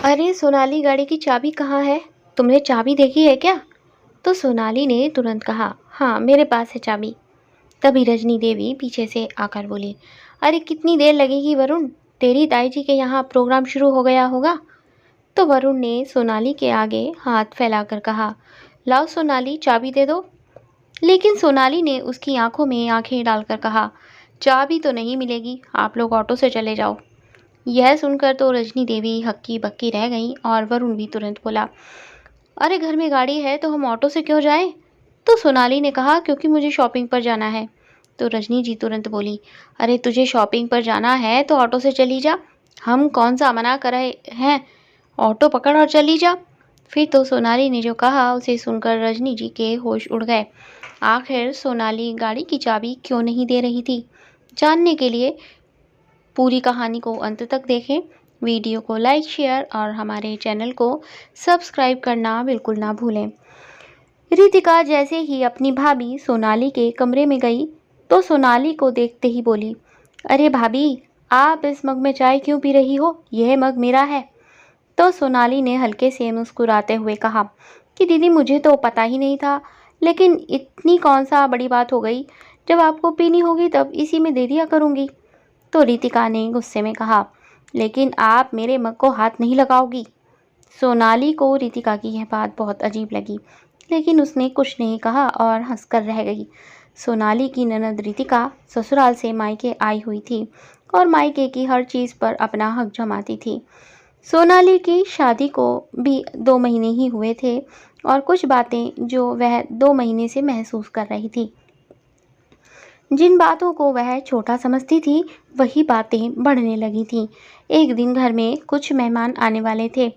अरे सोनाली, गाड़ी की चाबी कहाँ है? तुमने चाबी देखी है क्या? तो सोनाली ने तुरंत कहा, हाँ मेरे पास है चाबी। तभी रजनी देवी पीछे से आकर बोली, अरे कितनी देर लगेगी वरुण? तेरी ताई जी के यहाँ प्रोग्राम शुरू हो गया होगा। तो वरुण ने सोनाली के आगे हाथ फैलाकर कहा, लाओ सोनाली, चाबी दे दो। लेकिन सोनाली ने उसकी आंखों में आंखें डालकर कहा, चाबी तो नहीं मिलेगी, आप लोग ऑटो से चले जाओ। यह सुनकर तो रजनी देवी हक्की बक्की रह गई और वरुण भी तुरंत बोला, अरे घर में गाड़ी है तो हम ऑटो से क्यों जाएं? तो सोनाली ने कहा, क्योंकि मुझे शॉपिंग पर जाना है। तो रजनी जी तुरंत बोली, अरे तुझे शॉपिंग पर जाना है तो ऑटो से चली जा, हम कौन सा मना कर रहे हैं, ऑटो पकड़ और चली जा। फिर तो सोनाली ने जो कहा उसे सुनकर रजनी जी के होश उड़ गए। आखिर सोनाली गाड़ी की चाबी क्यों नहीं दे रही थी? जानने के लिए पूरी कहानी को अंत तक देखें। वीडियो को लाइक, शेयर और हमारे चैनल को सब्सक्राइब करना बिल्कुल ना भूलें। रितिका जैसे ही अपनी भाभी सोनाली के कमरे में गई तो सोनाली को देखते ही बोली, अरे भाभी, आप इस मग में चाय क्यों पी रही हो? यह मग मेरा है। तो सोनाली ने हल्के से मुस्कुराते हुए कहा कि दीदी, मुझे तो पता ही नहीं था, लेकिन इतनी कौन सा बड़ी बात हो गई, जब आपको पीनी होगी तब इसी में दे दिया करूँगी। तो रितिका ने गुस्से में कहा, लेकिन आप मेरे मग को हाथ नहीं लगाओगी। सोनाली को रितिका की यह बात बहुत अजीब लगी, लेकिन उसने कुछ नहीं कहा और हंसकर रह गई। सोनाली की ननद रितिका ससुराल से मायके आई हुई थी और मायके की हर चीज़ पर अपना हक जमाती थी। सोनाली की शादी को भी 2 महीने ही हुए थे और कुछ बातें जो वह 2 महीने से महसूस कर रही थी, जिन बातों को वह छोटा समझती थी, वही बातें बढ़ने लगी थीं। एक दिन घर में कुछ मेहमान आने वाले थे,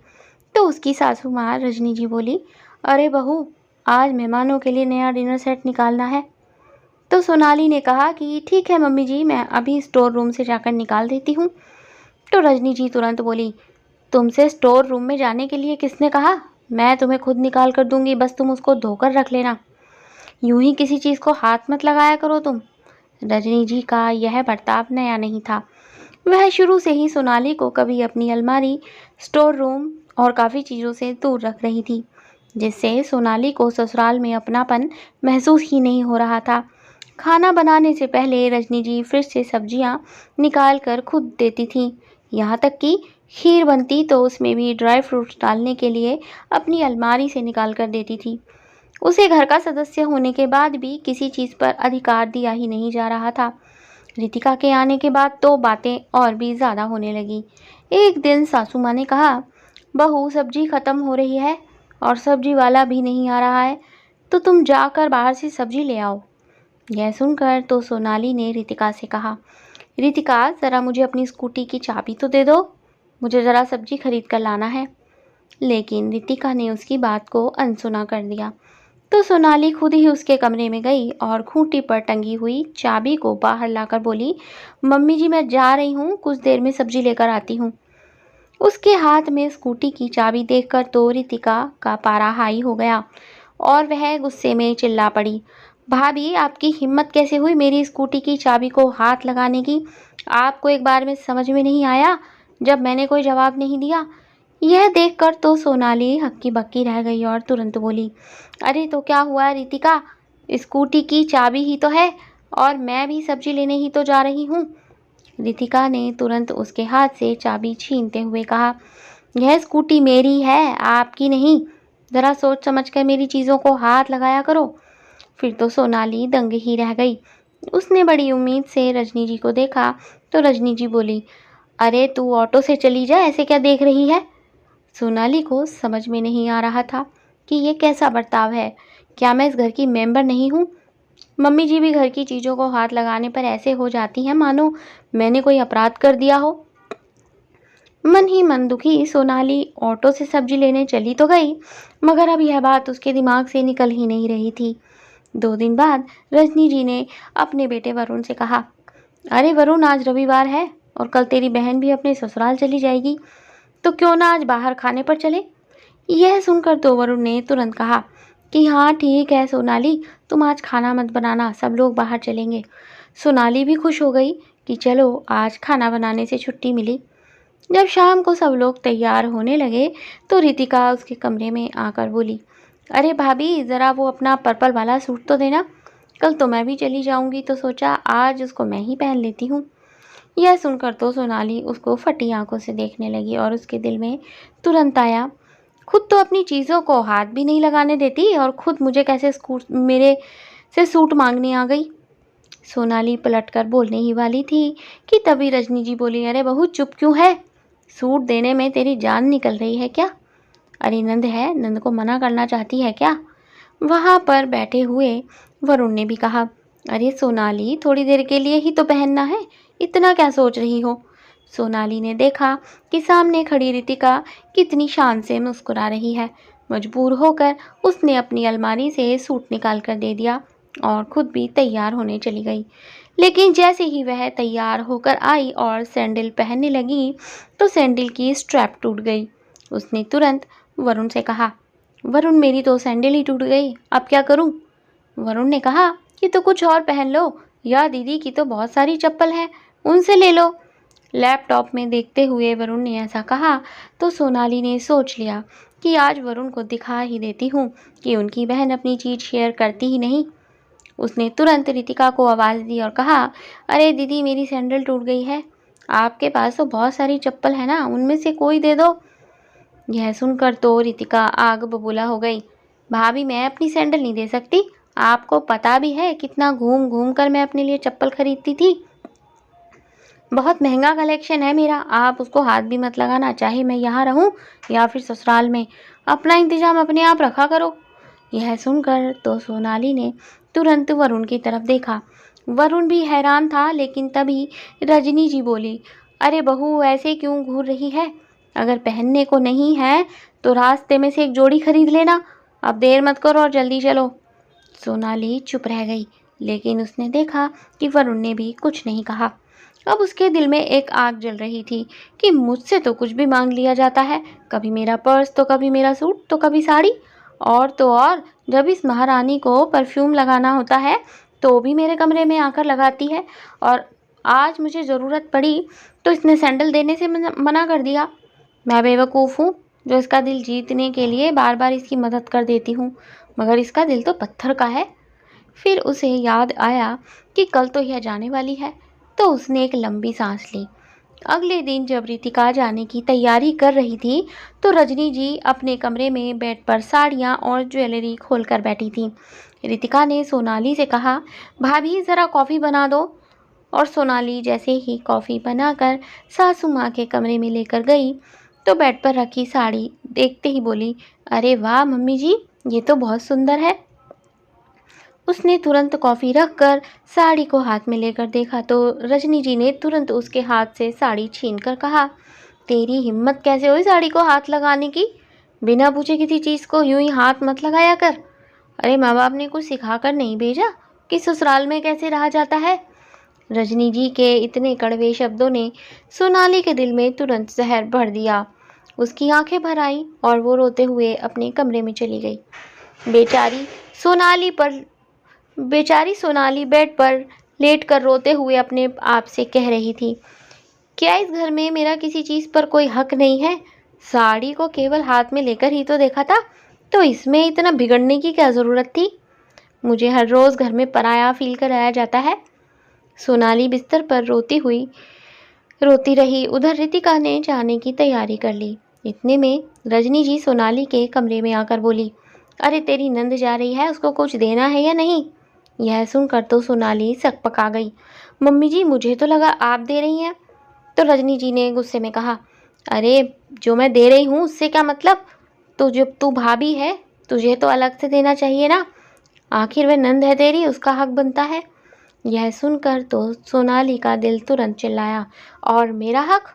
तो उसकी सासू माँ रजनी जी बोली, अरे बहू, आज मेहमानों के लिए नया डिनर सेट निकालना है। तो सोनाली ने कहा कि ठीक है मम्मी जी, मैं अभी स्टोर रूम से जाकर निकाल देती हूँ। तो रजनी जी तुरंत बोली, तुमसे स्टोर रूम में जाने के लिए किसने कहा? मैं तुम्हें खुद निकाल कर दूंगी, बस तुम उसको धोकर रख लेना। यूं ही किसी चीज़ को हाथ मत लगाया करो तुम। रजनी जी का यह बर्ताव नया नहीं था। वह शुरू से ही सोनाली को कभी अपनी अलमारी, स्टोर रूम और काफ़ी चीज़ों से दूर रख रही थी, जिससे सोनाली को ससुराल में अपनापन महसूस ही नहीं हो रहा था। खाना बनाने से पहले रजनी जी फ्रिज से सब्जियां निकाल कर खुद देती थीं। यहाँ तक कि खीर बनती तो उसमें भी ड्राई फ्रूट्स डालने के लिए अपनी अलमारी से निकाल कर देती थी। उसे घर का सदस्य होने के बाद भी किसी चीज़ पर अधिकार दिया ही नहीं जा रहा था। रितिका के आने के बाद तो बातें और भी ज़्यादा होने लगी। एक दिन सासू माँ ने कहा, बहू, सब्जी ख़त्म हो रही है और सब्जी वाला भी नहीं आ रहा है, तो तुम जाकर बाहर से सब्जी ले आओ। यह सुनकर तो सोनाली ने रितिका से कहा, रितिका, ज़रा मुझे अपनी स्कूटी की चाबी तो दे दो, मुझे ज़रा सब्जी खरीद कर लाना है। लेकिन रितिका ने उसकी बात को अनसुना कर दिया। तो सोनाली खुद ही उसके कमरे में गई और खूंटी पर टंगी हुई चाबी को बाहर लाकर बोली, मम्मी जी, मैं जा रही हूँ, कुछ देर में सब्जी लेकर आती हूँ। उसके हाथ में स्कूटी की चाबी देखकर तो रितिका का पारा हाई हो गया और वह गुस्से में चिल्ला पड़ी, भाभी, आपकी हिम्मत कैसे हुई मेरी स्कूटी की चाबी को हाथ लगाने की? आपको एक बार में समझ में नहीं आया जब मैंने कोई जवाब नहीं दिया? यह देखकर तो सोनाली हक्की बक्की रह गई और तुरंत बोली, अरे तो क्या हुआ रितिका, स्कूटी की चाबी ही तो है और मैं भी सब्जी लेने ही तो जा रही हूँ। रितिका ने तुरंत उसके हाथ से चाबी छीनते हुए कहा, यह स्कूटी मेरी है, आपकी नहीं। ज़रा सोच समझ कर मेरी चीज़ों को हाथ लगाया करो। फिर तो सोनाली दंग ही रह गई। उसने बड़ी उम्मीद से रजनी जी को देखा तो रजनी जी बोली, अरे तू ऑटो से चली जा, ऐसे क्या देख रही है? सोनाली को समझ में नहीं आ रहा था कि ये कैसा बर्ताव है। क्या मैं इस घर की मेंबर नहीं हूँ? मम्मी जी भी घर की चीज़ों को हाथ लगाने पर ऐसे हो जाती हैं मानो मैंने कोई अपराध कर दिया हो। मन ही मन दुखी सोनाली ऑटो से सब्जी लेने चली तो गई, मगर अब यह बात उसके दिमाग से निकल ही नहीं रही थी। 2 दिन बाद रजनी जी ने अपने बेटे वरुण से कहा, अरे वरुण, आज रविवार है और कल तेरी बहन भी अपने ससुराल चली जाएगी, तो क्यों ना आज बाहर खाने पर चले? यह सुनकर तो वरुण ने तुरंत कहा कि हाँ ठीक है सोनाली, तुम आज खाना मत बनाना, सब लोग बाहर चलेंगे। सोनाली भी खुश हो गई कि चलो आज खाना बनाने से छुट्टी मिली। जब शाम को सब लोग तैयार होने लगे तो रितिका उसके कमरे में आकर बोली, अरे भाभी, ज़रा वो अपना पर्पल वाला सूट तो देना। कल तो मैं भी चली जाऊंगी, तो सोचा आज उसको मैं ही पहन लेती हूँ। यह सुनकर तो सोनाली उसको फटी आंखों से देखने लगी और उसके दिल में तुरंत आया, खुद तो अपनी चीज़ों को हाथ भी नहीं लगाने देती और खुद मुझे कैसे मेरे से सूट मांगने आ गई। सोनाली पलटकर बोलने ही वाली थी कि तभी रजनी जी बोली, अरे बहू चुप क्यों है? सूट देने में तेरी जान निकल रही है क्या? अरे नंद है, नंद को मना करना चाहती है क्या? वहाँ पर बैठे हुए वरुण ने भी कहा, अरे सोनाली, थोड़ी देर के लिए ही तो पहनना है, इतना क्या सोच रही हो? सोनाली ने देखा कि सामने खड़ी रितिका कितनी शान से मुस्कुरा रही है। मजबूर होकर उसने अपनी अलमारी से सूट निकाल कर दे दिया और खुद भी तैयार होने चली गई। लेकिन जैसे ही वह तैयार होकर आई और सैंडल पहनने लगी तो सैंडल की स्ट्रैप टूट गई। उसने तुरंत वरुण से कहा, वरुण, मेरी तो सैंडल ही टूट गई, अब क्या करूं? वरुण ने कहा कि तो कुछ और पहन लो, या दीदी की तो बहुत सारी चप्पल हैं, उनसे ले लो। लैपटॉप में देखते हुए वरुण ने ऐसा कहा तो सोनाली ने सोच लिया कि आज वरुण को दिखा ही देती हूँ कि उनकी बहन अपनी चीज़ शेयर करती ही नहीं। उसने तुरंत रितिका को आवाज़ दी और कहा, अरे दीदी, मेरी सैंडल टूट गई है, आपके पास तो बहुत सारी चप्पल है ना, उनमें से कोई दे दो। यह सुनकर तो रितिका आग बबूला हो गई। भाभी, मैं अपनी सैंडल नहीं दे सकती, आपको पता भी है कितना घूम घूम कर मैं अपने लिए चप्पल खरीदती थी। बहुत महंगा कलेक्शन है मेरा, आप उसको हाथ भी मत लगाना, चाहे मैं यहाँ रहूँ या फिर ससुराल में, अपना इंतजाम अपने आप रखा करो। यह सुनकर तो सोनाली ने तुरंत वरुण की तरफ देखा। वरुण भी हैरान था, लेकिन तभी रजनी जी बोली, अरे बहू, ऐसे क्यों घूर रही है? अगर पहनने को नहीं है तो रास्ते में से एक जोड़ी खरीद लेना, अब देर मत करो और जल्दी चलो। सोनाली चुप रह गई, लेकिन उसने देखा कि वरुण ने भी कुछ नहीं कहा। अब उसके दिल में एक आग जल रही थी कि मुझसे तो कुछ भी मांग लिया जाता है, कभी मेरा पर्स तो कभी मेरा सूट तो कभी साड़ी, और तो और जब इस महारानी को परफ्यूम लगाना होता है तो भी मेरे कमरे में आकर लगाती है, और आज मुझे ज़रूरत पड़ी तो इसने सैंडल देने से मना कर दिया। मैं बेवकूफ़ हूँ जो इसका दिल जीतने के लिए बार बार इसकी मदद कर देती हूँ, मगर इसका दिल तो पत्थर का है। फिर उसे याद आया कि कल तो यह जाने वाली है, तो उसने एक लंबी सांस ली। अगले दिन जब रितिका जाने की तैयारी कर रही थी तो रजनी जी अपने कमरे में बेड पर साड़ियाँ और ज्वेलरी खोलकर बैठी थी। रितिका ने सोनाली से कहा, भाभी ज़रा कॉफ़ी बना दो। और सोनाली जैसे ही कॉफ़ी बनाकर सासू माँ के कमरे में लेकर गई तो बेड पर रखी साड़ी देखते ही बोली, अरे वाह मम्मी जी, ये तो बहुत सुंदर है। उसने तुरंत कॉफ़ी रखकर साड़ी को हाथ में लेकर देखा तो रजनी जी ने तुरंत उसके हाथ से साड़ी छीनकर कहा, तेरी हिम्मत कैसे हुई साड़ी को हाथ लगाने की? बिना पूछे किसी चीज़ को यूं ही हाथ मत लगाया कर। अरे माँ बाप ने कुछ सिखा कर नहीं भेजा कि ससुराल में कैसे रहा जाता है? रजनी जी के इतने कड़वे शब्दों ने सोनाली के दिल में तुरंत जहर भर दिया। उसकी आंखें भर आईं और वो रोते हुए अपने कमरे में चली गई। बेचारी सोनाली पर बेचारी सोनाली बेड पर लेटकर रोते हुए अपने आप से कह रही थी, क्या इस घर में मेरा किसी चीज़ पर कोई हक नहीं है? साड़ी को केवल हाथ में लेकर ही तो देखा था, तो इसमें इतना बिगड़ने की क्या ज़रूरत थी? मुझे हर रोज़ घर में पराया फील कराया जाता है। सोनाली बिस्तर पर रोती रही। उधर रितिका ने जाने की तैयारी कर ली। इतने में रजनी जी सोनाली के कमरे में आकर बोली, अरे तेरी नंद जा रही है, उसको कुछ देना है या नहीं? यह सुनकर तो सोनाली सकपका गई। मम्मी जी, मुझे तो लगा आप दे रही हैं। तो रजनी जी ने गुस्से में कहा, अरे जो मैं दे रही हूँ उससे क्या मतलब? तो जब तू भाभी है तुझे तो अलग से देना चाहिए ना, आखिर वह नंद है तेरी, उसका हक बनता है। यह सुनकर तो सोनाली का दिल तुरंत चिल्लाया, और मेरा हक?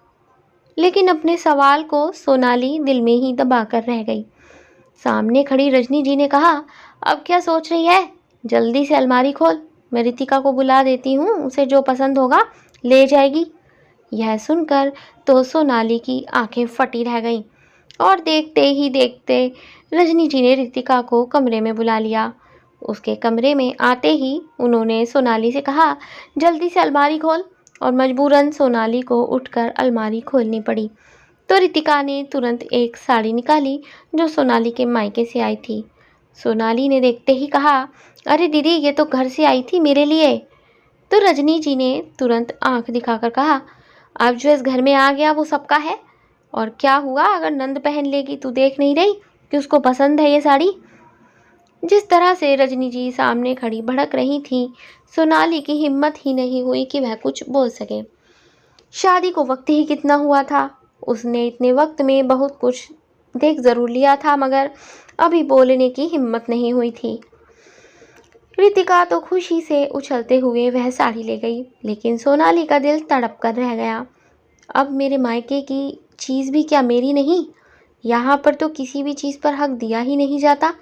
लेकिन अपने सवाल को सोनाली दिल में ही दबा कर रह गई। सामने खड़ी रजनी जी ने कहा, अब क्या सोच रही है? जल्दी से अलमारी खोल, मैं रितिका को बुला देती हूँ, उसे जो पसंद होगा ले जाएगी। यह सुनकर तो सोनाली की आंखें फटी रह गईं और देखते ही देखते रजनी जी ने रितिका को कमरे में बुला लिया। उसके कमरे में आते ही उन्होंने सोनाली से कहा, जल्दी से अलमारी खोल और मजबूरन सोनाली को उठकर अलमारी खोलनी पड़ी। तो रितिका ने तुरंत एक साड़ी निकाली जो सोनाली के मायके से आई थी। सोनाली ने देखते ही कहा, अरे दीदी, ये तो घर से आई थी मेरे लिए। तो रजनी जी ने तुरंत आंख दिखाकर कहा, अब जो इस घर में आ गया वो सबका है। और क्या हुआ अगर नंद पहन लेगी? तू देख नहीं रही कि उसको पसंद है ये साड़ी? जिस तरह से रजनी जी सामने खड़ी भड़क रही थी, सोनाली की हिम्मत ही नहीं हुई कि वह कुछ बोल सके। शादी को वक्त ही कितना हुआ था, उसने इतने वक्त में बहुत कुछ देख ज़रूर लिया था, मगर अभी बोलने की हिम्मत नहीं हुई थी। रितिका तो खुशी से उछलते हुए वह साड़ी ले गई, लेकिन सोनाली का दिल तड़प कर रह गया। अब मेरे मायके की चीज़ भी क्या मेरी नहीं? यहाँ पर तो किसी भी चीज़ पर हक दिया ही नहीं जाता।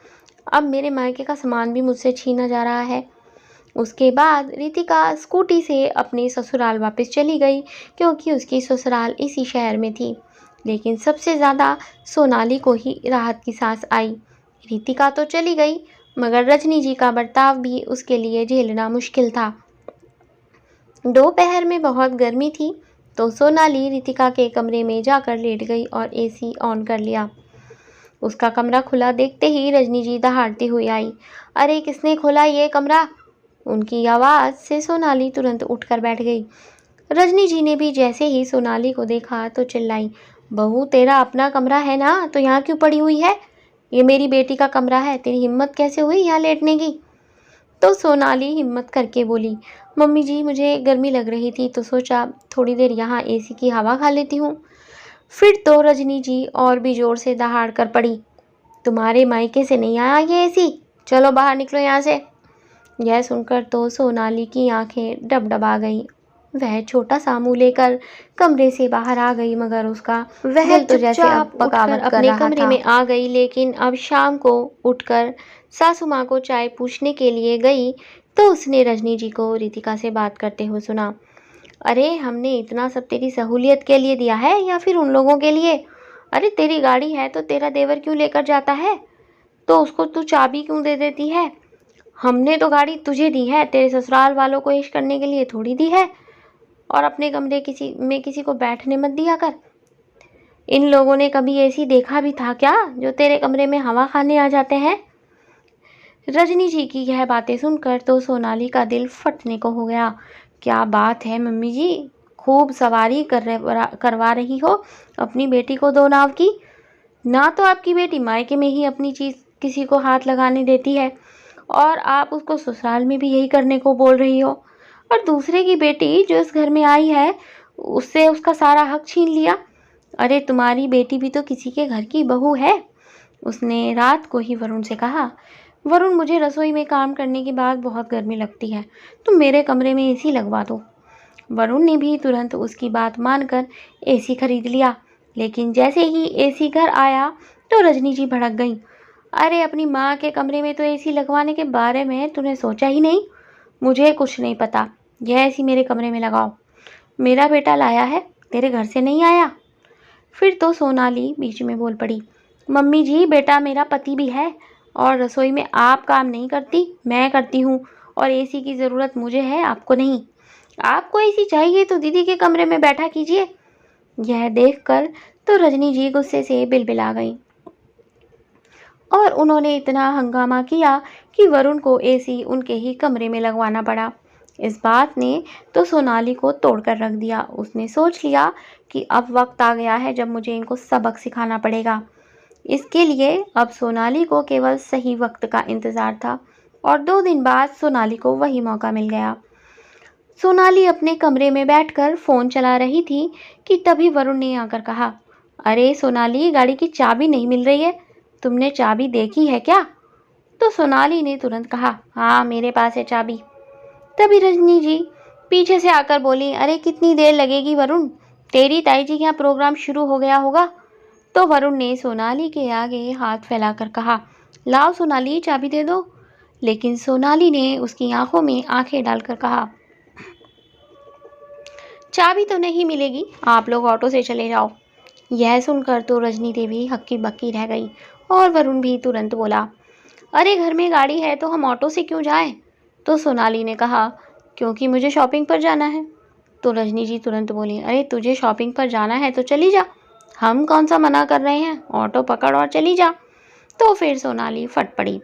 अब मेरे मायके का सामान भी मुझसे छीना जा रहा है। उसके बाद रितिका स्कूटी से अपने ससुराल वापस चली गई, क्योंकि उसकी ससुराल इसी शहर में थी। लेकिन सबसे ज़्यादा सोनाली को ही राहत की सांस आई। रितिका तो चली गई, मगर रजनी जी का बर्ताव भी उसके लिए झेलना मुश्किल था। दोपहर में बहुत गर्मी थी, तो सोनाली रितिका के कमरे में जाकर लेट गई और एसी ऑन कर लिया। उसका कमरा खुला देखते ही रजनी जी दहाड़ती हुई आई। अरे किसने खोला ये कमरा? उनकी आवाज़ से सोनाली तुरंत उठकर बैठ गई। रजनी जी ने भी जैसे ही सोनाली को देखा तो चिल्लाई, बहू तेरा अपना कमरा है ना, तो यहाँ क्यों पड़ी हुई है? ये मेरी बेटी का कमरा है, तेरी हिम्मत कैसे हुई यहाँ लेटने की? तो सोनाली हिम्मत करके बोली, मम्मी जी मुझे गर्मी लग रही थी तो सोचा थोड़ी देर यहाँ एसी की हवा खा लेती हूँ। फिर तो रजनी जी और भी जोर से दहाड़ कर पड़ी, तुम्हारे मायके से नहीं आया ये एसी, चलो बाहर निकलो यहाँ से। यह सुनकर तो सोनाली की आंखें डबडबा गईं। वह छोटा सा मुंह लेकर कमरे से बाहर आ गई, मगर उसका वह तो जैसे अब बगावत कर रहा कमरे में आ गई। लेकिन अब शाम को उठकर सासू माँ को चाय पूछने के लिए गई तो उसने रजनी जी को रितिका से बात करते हुए सुना, अरे हमने इतना सब तेरी सहूलियत के लिए दिया है या फिर उन लोगों के लिए? अरे तेरी गाड़ी है तो तेरा देवर क्यों लेकर जाता है? तो उसको तू चाबी क्यों दे देती है? हमने तो गाड़ी तुझे दी है, तेरे ससुराल वालों को ऐश करने के लिए थोड़ी दी है। और अपने कमरे किसी को बैठने मत दिया कर। इन लोगों ने कभी एसी देखा भी था क्या जो तेरे कमरे में हवा खाने आ जाते हैं? रजनी जी की यह बातें सुनकर तो सोनाली का दिल फटने को हो गया। क्या बात है मम्मी जी, खूब सवारी करवा रही हो अपनी बेटी को दो नाव की। ना तो आपकी बेटी मायके में ही अपनी चीज़ किसी को हाथ लगाने देती है, और आप उसको ससुराल में भी यही करने को बोल रही हो। और दूसरे की बेटी जो इस घर में आई है उससे उसका सारा हक छीन लिया। अरे तुम्हारी बेटी भी तो किसी के घर की बहू है। उसने रात को ही वरुण से कहा, वरुण मुझे रसोई में काम करने के बाद बहुत गर्मी लगती है, तुम मेरे कमरे में एसी लगवा दो। वरुण ने भी तुरंत उसकी बात मानकर एसी खरीद लिया। लेकिन जैसे ही एसी घर आया तो रजनी जी भड़क गईं। अरे अपनी माँ के कमरे में तो एसी लगवाने के बारे में तूने सोचा ही नहीं। मुझे कुछ नहीं पता, यह एसी मेरे कमरे में लगाओ। मेरा बेटा लाया है, तेरे घर से नहीं आया। फिर तो सोनाली बीच में बोल पड़ी, मम्मी जी बेटा मेरा पति भी है, और रसोई में आप काम नहीं करती, मैं करती हूँ, और एसी की ज़रूरत मुझे है, आपको नहीं। आपको एसी चाहिए तो दीदी के कमरे में बैठा कीजिए। यह देखकर तो रजनी जी गुस्से से बिलबिला गई और उन्होंने इतना हंगामा किया कि वरुण को एसी उनके ही कमरे में लगवाना पड़ा। इस बात ने तो सोनाली को तोड़कर रख दिया। उसने सोच लिया कि अब वक्त आ गया है जब मुझे इनको सबक सिखाना पड़ेगा। इसके लिए अब सोनाली को केवल सही वक्त का इंतज़ार था, और 2 दिन बाद सोनाली को वही मौका मिल गया। सोनाली अपने कमरे में बैठकर फ़ोन चला रही थी कि तभी वरुण ने आकर कहा, अरे सोनाली गाड़ी की चाबी नहीं मिल रही है, तुमने चाबी देखी है क्या? तो सोनाली ने तुरंत कहा, हाँ मेरे पास है चाबी। तभी रजनी जी पीछे से आकर बोली, अरे कितनी देर लगेगी वरुण, तेरी ताई जी के यहाँ प्रोग्राम शुरू हो गया होगा। तो वरुण ने सोनाली के आगे हाथ फैलाकर कहा, लाओ सोनाली चाबी दे दो। लेकिन सोनाली ने उसकी आंखों में आंखें डालकर कहा, चाबी तो नहीं मिलेगी, आप लोग ऑटो से चले जाओ। यह सुनकर तो रजनी देवी हक्की बक्की रह गई, और वरुण भी तुरंत बोला, अरे घर में गाड़ी है तो हम ऑटो से क्यों जाएं? तो सोनाली ने कहा, क्योंकि मुझे शॉपिंग पर जाना है। तो रजनी जी तुरंत बोली, अरे तुझे शॉपिंग पर जाना है तो चली जा, हम कौन सा मना कर रहे हैं, ऑटो पकड़ और चली जा। तो फिर सोनाली फट पड़ी,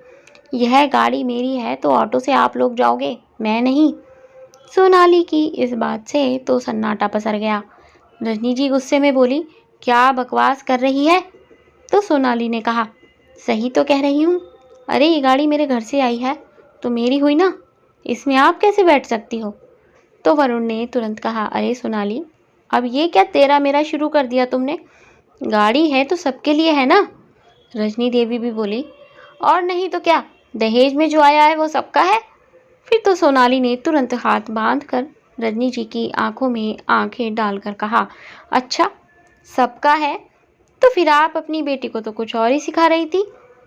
यह गाड़ी मेरी है तो ऑटो से आप लोग जाओगे, मैं नहीं। सोनाली की इस बात से तो सन्नाटा पसर गया। रजनी जी गुस्से में बोली, क्या बकवास कर रही है। तो सोनाली ने कहा, सही तो कह रही हूँ, अरे ये गाड़ी मेरे घर से आई है तो मेरी हुई ना, इसमें आप कैसे बैठ सकती हो। तो वरुण ने तुरंत कहा, अरे सोनाली, अब ये क्या तेरा मेरा शुरू कर दिया तुमने, गाड़ी है तो सबके लिए है ना। रजनी देवी भी बोली, और नहीं तो क्या, दहेज में जो आया है वो सबका है। फिर तो सोनाली ने तुरंत हाथ बांधकर रजनी जी की आंखों में आंखें डालकर कहा, अच्छा सबका है, तो फिर आप अपनी बेटी को तो कुछ और ही सिखा रही थी,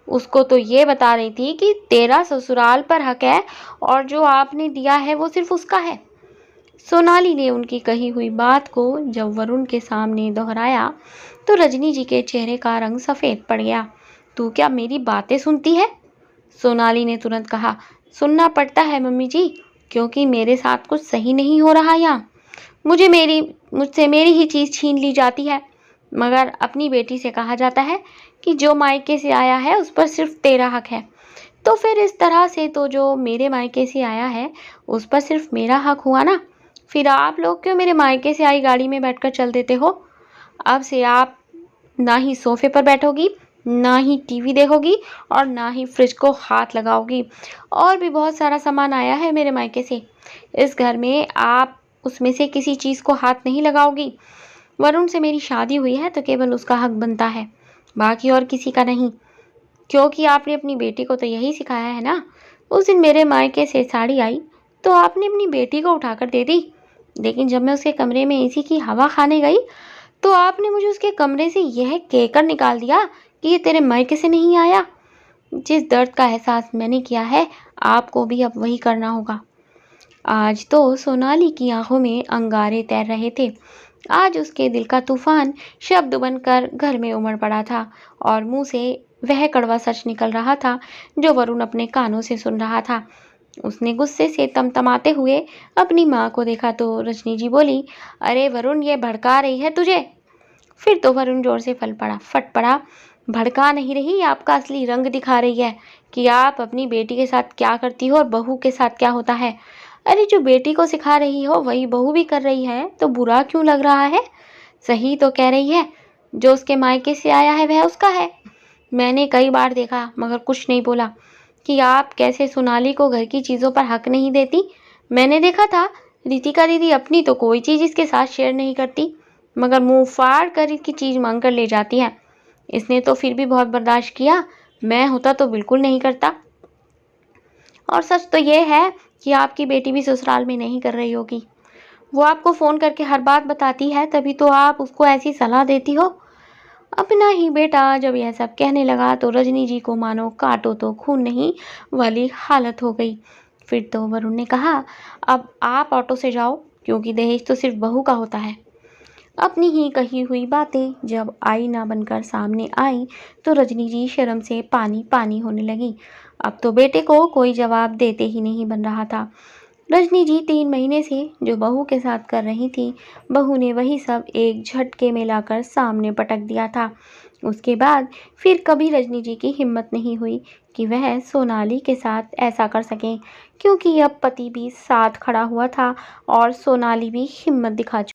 उसको तो ये बता रही थी कि तेरा ससुराल पर हक है और जो आपने दिया है वो सिर्फ उसका है। सोनाली ने उनकी कही हुई बात को जब वरुण के सामने दोहराया तो रजनी जी के चेहरे का रंग सफ़ेद पड़ गया। तू क्या मेरी बातें सुनती है। सोनाली ने तुरंत कहा, सुनना पड़ता है मम्मी जी, क्योंकि मेरे साथ कुछ सही नहीं हो रहा यहाँ, मुझसे मेरी ही चीज़ छीन ली जाती है, मगर अपनी बेटी से कहा जाता है कि जो मायके से आया है उस पर सिर्फ तेरा हक है, तो फिर इस तरह से तो जो मेरे मायके से आया है उस पर सिर्फ मेरा हक हुआ ना। फिर आप लोग क्यों मेरे मायके से आई गाड़ी में बैठकर चल देते हो। अब से आप ना ही सोफे पर बैठोगी, ना ही टीवी देखोगी और ना ही फ्रिज को हाथ लगाओगी। और भी बहुत सारा सामान आया है मेरे मायके से, इस घर में आप उसमें से किसी चीज़ को हाथ नहीं लगाओगी। वरुण से मेरी शादी हुई है तो केवल उसका हक बनता है, बाकी और किसी का नहीं, क्योंकि आपने अपनी बेटी को तो यही सिखाया है ना। उस दिन मेरे मायके से साड़ी आई तो आपने अपनी बेटी को उठाकर दे दी, लेकिन जब मैं उसके कमरे में एसी की हवा खाने गई तो आपने मुझे उसके कमरे से यह कहकर निकाल दिया कि ये तेरे मायके से नहीं आया। जिस दर्द का एहसास मैंने किया है आपको भी अब वही करना होगा। आज तो सोनाली की आंखों में अंगारे तैर रहे थे। आज उसके दिल का तूफान शब्द बनकर घर में उमड़ पड़ा था और मुंह से वह कड़वा सच निकल रहा था जो वरुण अपने कानों से सुन रहा था। उसने गुस्से से तमतमाते हुए अपनी माँ को देखा तो रजनी जी बोली, अरे वरुण, ये भड़का रही है तुझे। फिर तो वरुण जोर से फट पड़ा, भड़का नहीं रही, आपका असली रंग दिखा रही है कि आप अपनी बेटी के साथ क्या करती हो और बहू के साथ क्या होता है। अरे जो बेटी को सिखा रही हो वही बहू भी कर रही है तो बुरा क्यों लग रहा है। सही तो कह रही है, जो उसके मायके से आया है वह उसका है। मैंने कई बार देखा मगर कुछ नहीं बोला कि आप कैसे सोनाली को घर की चीज़ों पर हक नहीं देती। मैंने देखा था रितिका दीदी अपनी तो कोई चीज़ इसके साथ शेयर नहीं करती, मगर मुंह फाड़ कर इसकी चीज़ मांग कर ले जाती है। इसने तो फिर भी बहुत बर्दाश्त किया, मैं होता तो बिल्कुल नहीं करता। और सच तो ये है कि आपकी बेटी भी ससुराल में नहीं कर रही होगी, वो आपको फ़ोन करके हर बात बताती है, तभी तो आप उसको ऐसी सलाह देती हो। अपना ही बेटा जब यह सब कहने लगा तो रजनी जी को मानो काटो तो खून नहीं वाली हालत हो गई। फिर तो वरुण ने कहा, अब आप ऑटो से जाओ, क्योंकि दहेज तो सिर्फ बहू का होता है। अपनी ही कही हुई बातें जब आईना बनकर सामने आई तो रजनी जी शर्म से पानी पानी होने लगी। अब तो बेटे को कोई जवाब देते ही नहीं बन रहा था। रजनी जी 3 महीने से जो बहू के साथ कर रही थी, बहू ने वही सब एक झटके में लाकर सामने पटक दिया था। उसके बाद फिर कभी रजनी जी की हिम्मत नहीं हुई कि वह सोनाली के साथ ऐसा कर सकें, क्योंकि अब पति भी साथ खड़ा हुआ था और सोनाली भी हिम्मत दिखा